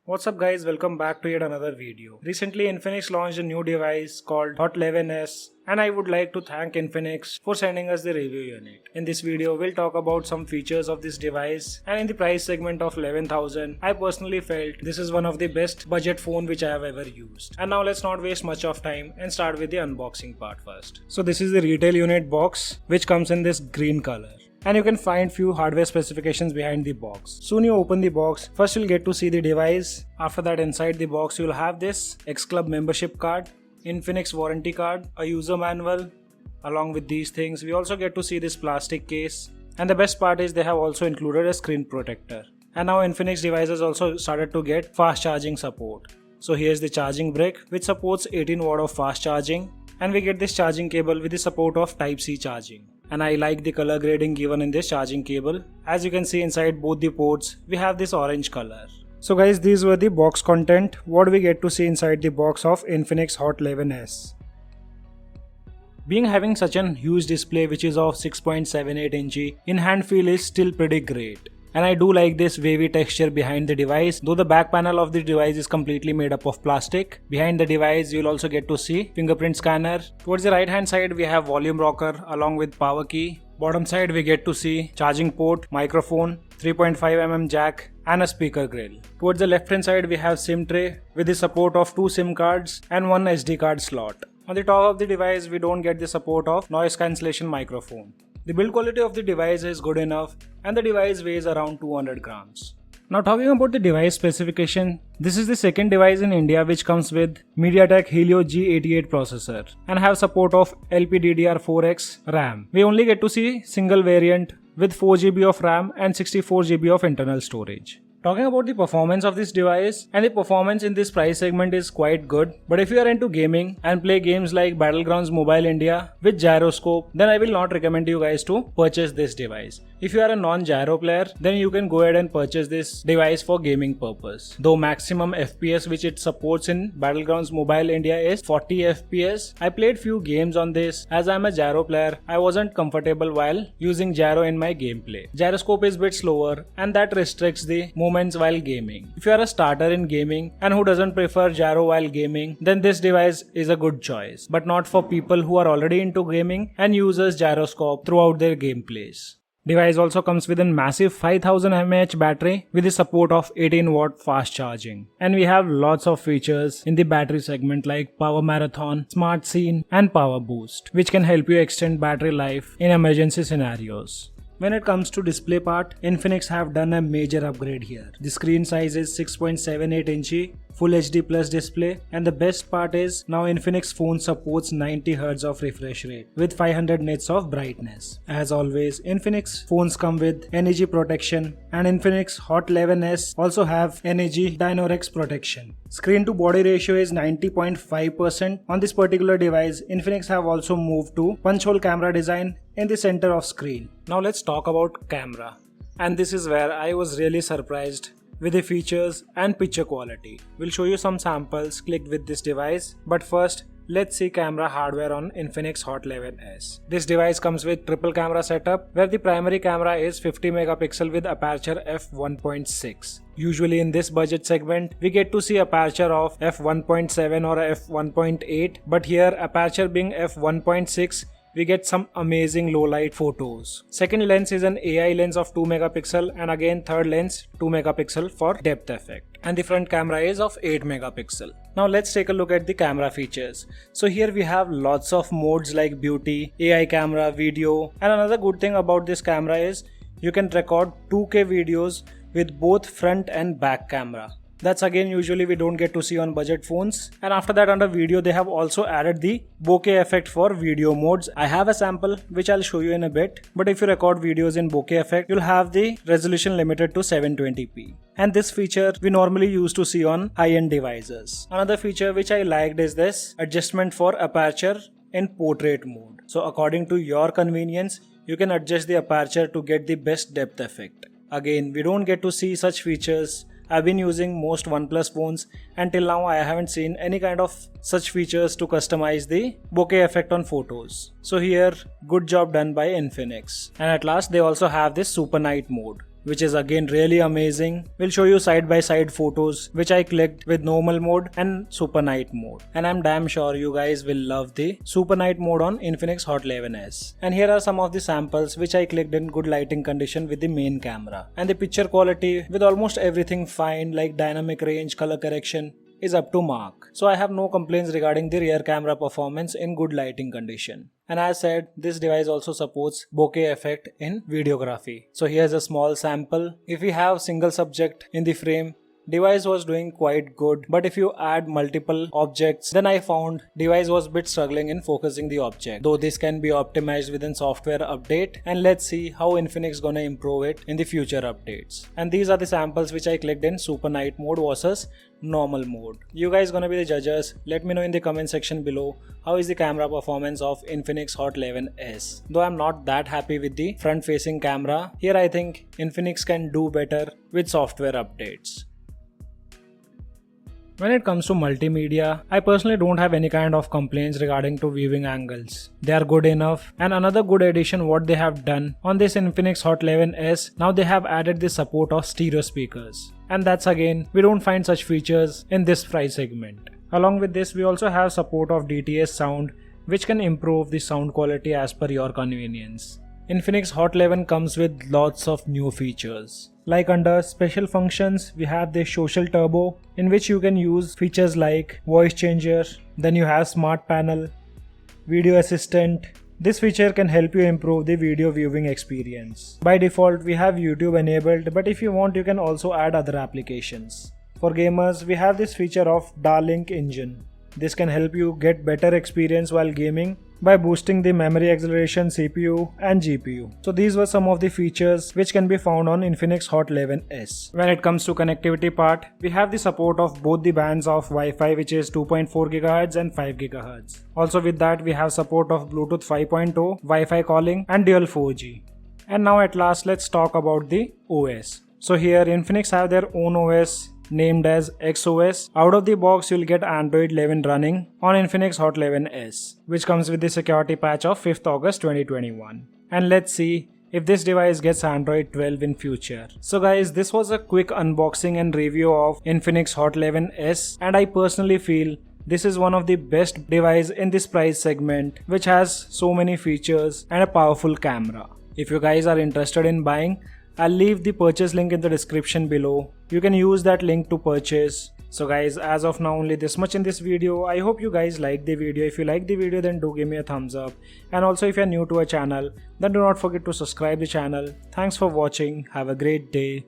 What's up guys, welcome back to yet another video. Recently Infinix launched a new device called Hot 11s and I would like to thank Infinix for sending us the review unit. In this video we'll talk about some features of this device, and in the price segment of 11,000 I personally felt this is one of the best budget phone which I have ever used. And now let's not waste much of time and start with the unboxing part first. So this is the retail unit box which comes in this green color. And you can find few hardware specifications behind the box. Soon you open the box, first you'll get to see the device. After that, inside the box you'll have this X Club membership card, Infinix warranty card, a user manual. Along with these things, we also get to see this plastic case. And the best part is they have also included a screen protector. And now Infinix devices also started to get fast charging support. So here's the charging brick which supports 18 watt of fast charging. And we get this charging cable with the support of Type-C charging. And I like the color grading given in this charging cable. As you can see inside both the ports, we have this orange color. So guys, these were the box content, what we get to see inside the box of Infinix Hot 11s. Being having such an huge display which is of 6.78 inch, in hand feel is still pretty great. And I do like this wavy texture behind the device, though the back panel of the device is completely made up of plastic. Behind the device you'll also get to see fingerprint scanner. Towards the right hand side we have volume rocker along with power key. Bottom side we get to see charging port, microphone, 3.5mm jack and a speaker grill. Towards the left hand side we have SIM tray with the support of 2 SIM cards and 1 SD card slot. On the top of the device we don't get the support of noise cancellation microphone. The build quality of the device is good enough and the device weighs around 200 grams. Now talking about the device specification, this is the second device in India which comes with MediaTek Helio G88 processor and have support of LPDDR4X RAM. We only get to see single variant with 4GB of RAM and 64GB of internal storage. Talking about the performance of this device, and the performance in this price segment is quite good, but if you are into gaming and play games like Battlegrounds Mobile India with gyroscope, then I will not recommend you guys to purchase this device. If you are a non-gyro player, then you can go ahead and purchase this device for gaming purpose. Though maximum FPS which it supports in Battlegrounds Mobile India is 40 FPS. I played few games on this. As I am a gyro player, I wasn't comfortable while using gyro in my gameplay. Gyroscope is a bit slower and that restricts the movements while gaming. If you are a starter in gaming and who doesn't prefer gyro while gaming, then this device is a good choice, but not for people who are already into gaming and uses gyroscope throughout their gameplays. Device also comes with a massive 5000 mAh battery with the support of 18 watt fast charging. And we have lots of features in the battery segment like power marathon, smart scene and power boost, which can help you extend battery life in emergency scenarios. When it comes to display part, Infinix have done a major upgrade here. The screen size is 6.78 inch, Full HD Plus display, and the best part is now Infinix phone supports 90Hz of refresh rate with 500 nits of brightness. As always, Infinix phones come with NEG protection, and Infinix Hot 11s also have NEG Dynorex protection. Screen to body ratio is 90.5%. On this particular device, Infinix have also moved to punch hole camera design in the center of screen. Now let's talk about camera. And this is where I was really surprised with the features and picture quality. We'll show you some samples clicked with this device, but first let's see camera hardware on Infinix Hot 11s. This device comes with triple camera setup where the primary camera is 50 megapixel with aperture f1.6. Usually in this budget segment, we get to see aperture of f1.7 or f1.8, but here aperture being f1.6, we get some amazing low light photos. Second lens is an AI lens of 2 megapixel and again third lens 2 megapixel for depth effect. And the front camera is of 8 megapixel. Now let's take a look at the camera features. So here we have lots of modes like beauty, AI camera, video, and another good thing about this camera is you can record 2K videos with both front and back camera. That's again usually we don't get to see on budget phones. And after that under video they have also added the bokeh effect for video modes. I have a sample which I'll show you in a bit, but if you record videos in bokeh effect, you'll have the resolution limited to 720p. And this feature we normally used to see on high-end devices. Another feature which I liked is this adjustment for aperture in portrait mode. So according to your convenience, you can adjust the aperture to get the best depth effect. Again, we don't get to see such features. I've been using most OnePlus phones and till now I haven't seen any kind of such features to customize the bokeh effect on photos. So here, good job done by Infinix. And at last they also have this Super Night mode, which is again really amazing. We'll show you side by side photos which I clicked with normal mode and super night mode. And I'm damn sure you guys will love the super night mode on Infinix Hot 11s. And here are some of the samples which I clicked in good lighting condition with the main camera. And the picture quality with almost everything fine, like dynamic range, color correction, is up to mark. So I have no complaints regarding the rear camera performance in good lighting condition. And as said, this device also supports bokeh effect in videography. So here's a small sample. If we have single subject in the frame, device was doing quite good, but if you add multiple objects, then I found device was bit struggling in focusing the object. Though this can be optimized within software update, and let's see how Infinix gonna improve it in the future updates. And these are the samples which I clicked in super night mode versus normal mode. You guys gonna be the judges. Let me know in the comment section below how is the camera performance of Infinix Hot 11s. Though I'm not that happy with the front facing camera, here I think Infinix can do better with software updates. When it comes to multimedia, I personally don't have any kind of complaints regarding to viewing angles. They are good enough, and another good addition what they have done on this Infinix Hot 11s, now they have added the support of stereo speakers. And that's again, we don't find such features in this price segment. Along with this, we also have support of DTS sound, which can improve the sound quality as per your convenience. Infinix Hot 11 comes with lots of new features. Like under special functions, we have the social turbo, in which you can use features like voice changer. Then you have smart panel, video assistant. This feature can help you improve the video viewing experience. By default, we have YouTube enabled, but if you want, you can also add other applications. For gamers, we have this feature of Darlink engine. This can help you get better experience while gaming by boosting the memory acceleration, CPU and GPU. So these were some of the features which can be found on Infinix Hot 11s. When it comes to connectivity part, we have the support of both the bands of Wi-Fi, which is 2.4 GHz and 5 GHz. Also with that, we have support of Bluetooth 5.0, Wi-Fi calling and dual 4G. And now at last, let's talk about the OS. So here Infinix have their own OS named as XOS. Out of the box, you'll get Android 11 running on Infinix Hot 11s, which comes with the security patch of 5th August 2021. And let's see if this device gets Android 12 in future. So guys, this was a quick unboxing and review of Infinix Hot 11s, and I personally feel this is one of the best device in this price segment, which has so many features and a powerful camera. If you guys are interested in buying, I'll leave the purchase link in the description below. You can use that link to purchase. So guys, as of now only this much in this video. I hope you guys like the video. If you like the video, then do give me a thumbs up. And also if you're new to our channel, then do not forget to subscribe the channel. Thanks for watching. Have a great day.